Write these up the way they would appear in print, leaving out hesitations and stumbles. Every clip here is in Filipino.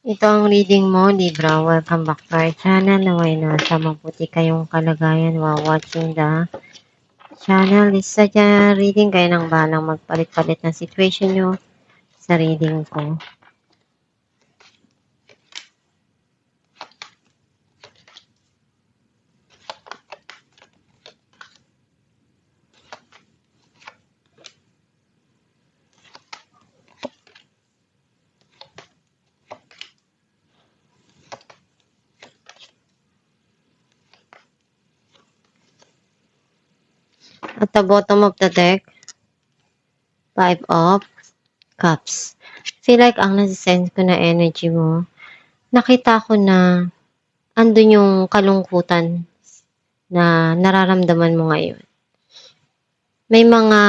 Ito ang reading mo, Libra. Welcome back to our channel. Naway nasa mabuti kayong kalagayan while watching the channel. Isa dyan reading, kayo nang bahalang magpalit-palit ng situation nyo sa reading ko. At the bottom of the deck, 5 of Cups. Feel like ang nasisense ko na energy mo, nakita ko na andun yung kalungkutan na nararamdaman mo ngayon. May mga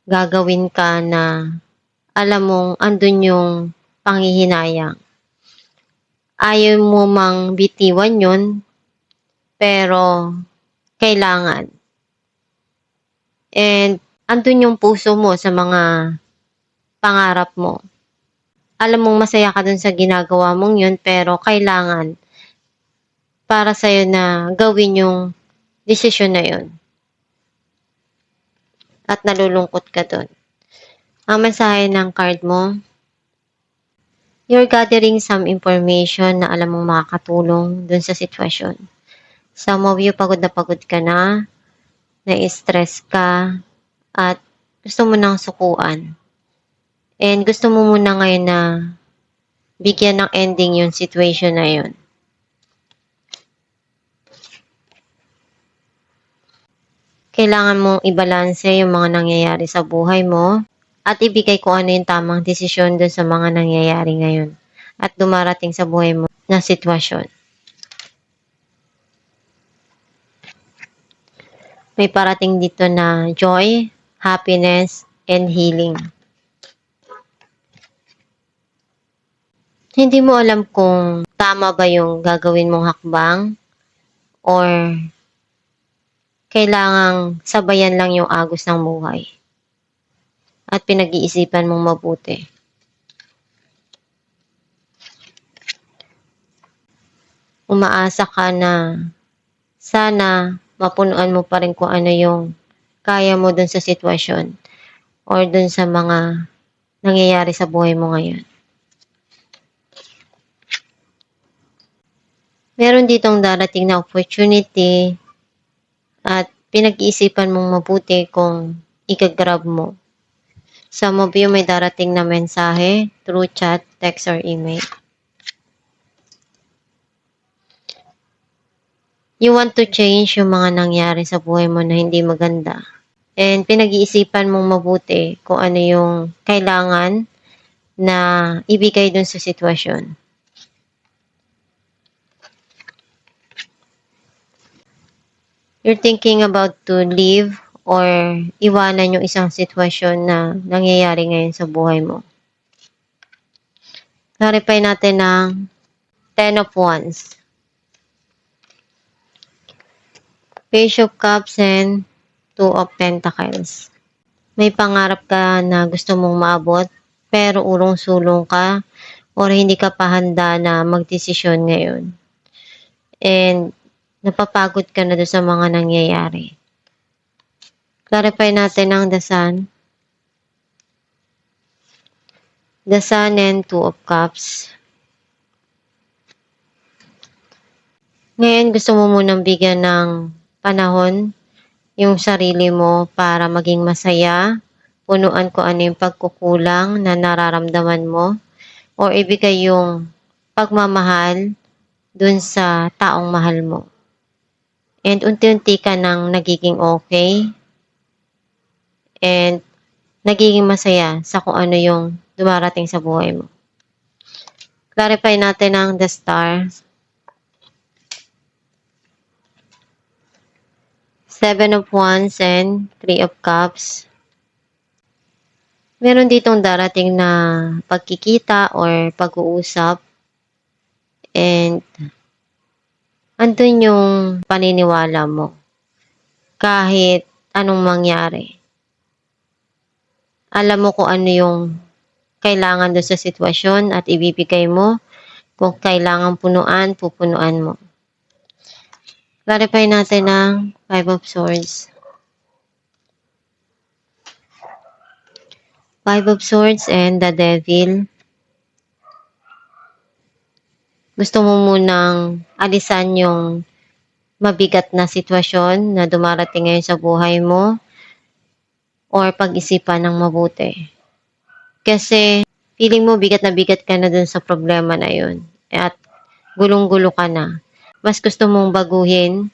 gagawin ka na alam mong andun yung panghihinayang. Ayaw mo mang bitiwan yun, pero kailangan. And andun yung puso mo sa mga pangarap mo. Alam mong masaya ka dun sa ginagawa mong yun, pero kailangan para sa'yo na gawin yung desisyon na yun. At nalulungkot ka dun. Ang mensahe ng card mo, you're gathering some information na alam mong makakatulong dun sa sitwasyon. Some of you, pagod ka na stress ka, at gusto mo nang sukuan. And gusto mo muna ngayon na bigyan ng ending yung situation na yun. Kailangan mong ibalanse yung mga nangyayari sa buhay mo at ibigay kung ano yung tamang desisyon dun sa mga nangyayari ngayon at dumarating sa buhay mo na sitwasyon. May parating dito na joy, happiness, and healing. Hindi mo alam kung tama ba yung gagawin mong hakbang or kailangang sabayan lang yung agos ng buhay at pinag-iisipan mong mabuti. Umaasa ka na sana mapunuan mo pa rin kung ano yung kaya mo dun sa sitwasyon or dun sa mga nangyayari sa buhay mo ngayon. Meron ditong darating na opportunity at pinag-iisipan mong mabuti kung ikagrab mo. Some of you may darating na mensahe through chat, text, or email. You want to change yung mga nangyari sa buhay mo na hindi maganda. And pinag-iisipan mong mabuti kung ano yung kailangan na ibigay dun sa sitwasyon. You're thinking about to leave or iwanan yung isang sitwasyon na nangyayari ngayon sa buhay mo. Clarify natin ng 10 of Wands. Page of Cups and 2 of Pentacles. May pangarap ka na gusto mong maabot pero urong-sulong ka or hindi ka pa handa na magdesisyon ngayon. And napapagod ka na doon sa mga nangyayari. Clarify natin ang The Sun. The Sun and 2 of Cups. Ngayon gusto mo munang bigyan ng panahon yung sarili mo para maging masaya, punuan ko ano yung pagkukulang na nararamdaman mo, o ibigay yung pagmamahal dun sa taong mahal mo. And unti-unti ka nang nagiging okay and nagiging masaya sa kung ano yung dumarating sa buhay mo. Clarify natin ang The Star. 7 of Wands and 3 of Cups. Meron ditong darating na pagkikita or pag-uusap. And andun yung paniniwala mo. Kahit anong mangyari. Alam mo kung ano yung kailangan doon sa sitwasyon at ibibigay mo Kung kailangan punuan, pupunuan mo. Clarify natin ang Five of Swords. Five of Swords and the Devil. Gusto mo munang alisan yung mabigat na sitwasyon na dumarating ngayon sa buhay mo or pag-isipan ng mabuti. Kasi feeling mo bigat ka na dun sa problema na yun at gulong-gulo ka na. Mas gusto mong baguhin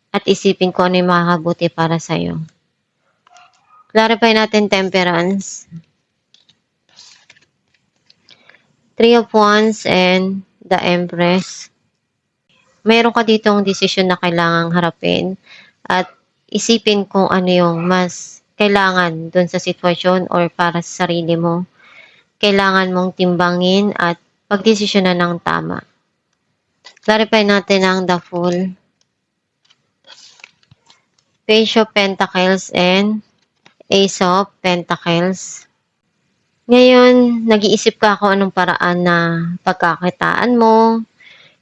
at isipin kung ano yung makakabuti para sa'yo. Clarify natin Temperance. Three of Wands and the Empress. Mayroon ka ditong desisyon na kailangang harapin at isipin kung ano yung mas kailangan dun sa sitwasyon or para sa sarili mo. Kailangan mong timbangin at pagdesisyonan ng tama. Clarify natin ang the Fool. Page of Pentacles and Ace of Pentacles. Ngayon, nag-iisip ka kung anong paraan na pagkakitaan mo,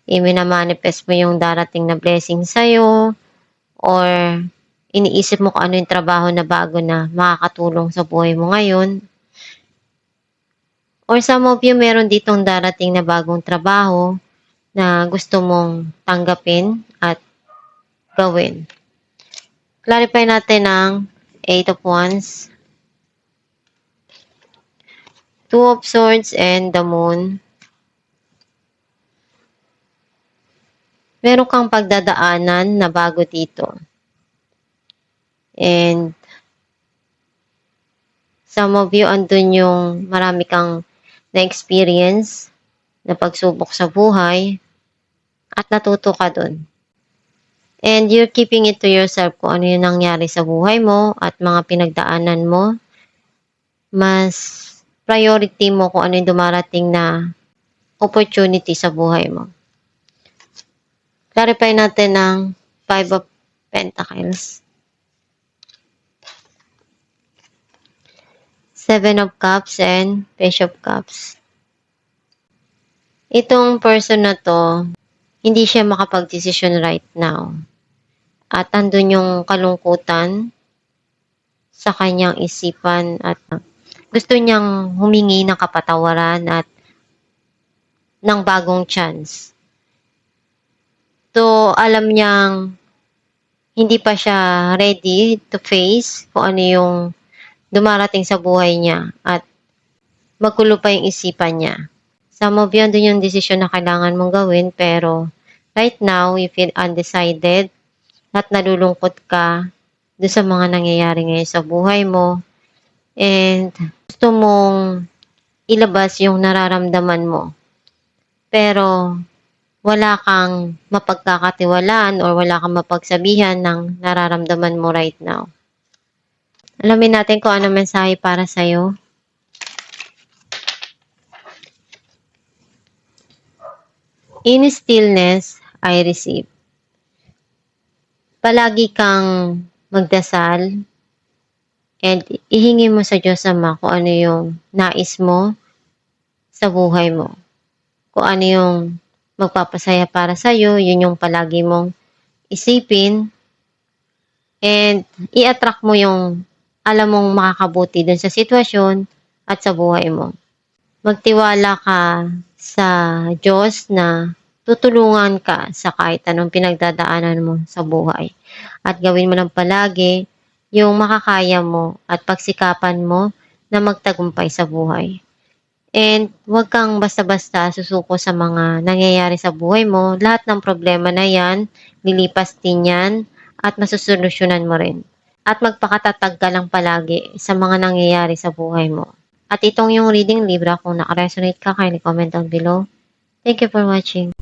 i-manifest mo yung darating na blessing sa'yo, or iniisip mo kung ano yung trabaho na bago na makakatulong sa buhay mo ngayon. Or some of you, meron ditong darating na bagong trabaho na gusto mong tanggapin at gawin. Clarify natin ang Eight of Wands, Two of Swords, and the Moon. Meron kang pagdadaanan na bago dito. And some of you, andun yung marami kang na-experience na pagsubok sa buhay at natuto ka dun. And you're keeping it to yourself kung ano yung nangyari sa buhay mo at mga pinagdaanan mo. Mas priority mo kung ano yung dumarating na opportunity sa buhay mo. Clarify natin ang Five of Pentacles. Seven of Cups and Page of Cups. Itong person na to, hindi siya makapag-decision right now. At andun yung kalungkutan sa kanyang isipan at gusto niyang humingi ng kapatawaran at ng bagong chance. So, alam niyang hindi pa siya ready to face kung ano yung dumarating sa buhay niya at magulo pa yung isipan niya. Some of you, andun yung desisyon na kailangan mong gawin pero right now, you feel undecided at nalulungkot ka doon sa mga nangyayari ngayon sa buhay mo and gusto mong ilabas yung nararamdaman mo. Pero wala kang mapagkakatiwalaan or wala kang mapagsabihan ng nararamdaman mo right now. Alamin natin kung ano mensahe para sa'yo. In stillness, I receive. Palagi kang magdasal and ihingi mo sa Diyos Ama kung ano yung nais mo sa buhay mo. Kung ano yung magpapasaya para sa'yo, yun yung palagi mong isipin and i-attract mo yung alam mong makakabuti dun sa sitwasyon at sa buhay mo. Magtiwala ka sa Diyos na tutulungan ka sa kahit anong pinagdadaanan mo sa buhay. At gawin mo lang palagi yung makakaya mo at pagsikapan mo na magtagumpay sa buhay. And huwag kang basta-basta susuko sa mga nangyayari sa buhay mo. Lahat ng problema na yan, lilipas din yan at masusolusyonan mo rin. At magpakatatag ka lang palagi sa mga nangyayari sa buhay mo. At itong yung reading Libra, kung nakaresonate ka, kindly comment down below. Thank you for watching.